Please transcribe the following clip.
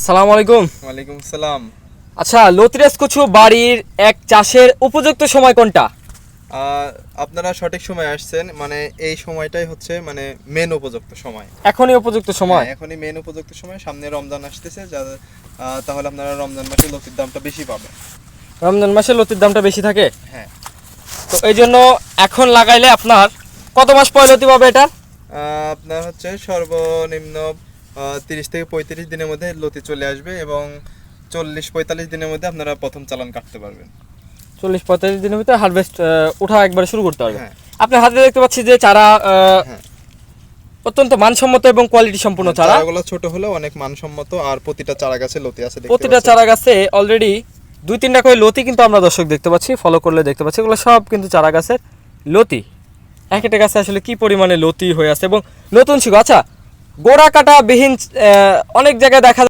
আসসালামু আলাইকুম। ওয়ালাইকুম আসসালাম। আচ্ছা, লতিরাজ কচু বাড়ির এক চাষের উপযুক্ত সময় কোনটা? আপনারা সঠিক সময় আসছেন, মানে এই সময়টাই হচ্ছে মানে মেন উপযুক্ত সময়। এখনই উপযুক্ত সময়? হ্যাঁ, এখনই মেন উপযুক্ত সময়। সামনে রমজান আসতেছে, তাহলে আপনারা রমজান মাসে লতির দামটা বেশি পাবেন। রমজান মাসে লতির দামটা বেশি থাকে, হ্যাঁ। তো এই জন্য এখন লাগাইলে আপনার কত মাস পরে লতি পাবে এটা? আপনার হচ্ছে সর্বনিম্ন 30 থেকে 35 দিনের মধ্যে লতি চলে আসবে এবং 40-45 দিনের মধ্যে আপনারা প্রথম চালান কাটতে পারবেন। 40-45 দিনের ভিতরে হারভেস্ট ওঠা একবারে শুরু করতে পারবে। হ্যাঁ। আপনার হাতে দেখতে পাচ্ছি যে চারা হ্যাঁ। অত্যন্ত মানসম্মত এবং কোয়ালিটি সম্পূর্ণ চারা। চারাগুলো ছোট হলেও অনেক মানসম্মত, আর প্রতিটা চারা গাছে লতি আছে দেখতে প্রতিটা পাচ্ছেন। চারা গাছে অলরেডি 2-3টা করে লতি কিন্তু আমরা দর্শক দেখতে পাচ্ছি, ফলো করলে দেখতে পাচ্ছি এগুলো সব কিন্তু চারা গাছের লতি। এক একটা গাছে আসলে কি পরিমাণে লতি হয়ে আছে এবং নতুন শিকড়। আচ্ছা, গোড়া কাটা বিহীন অনেক জায়গায় দেখা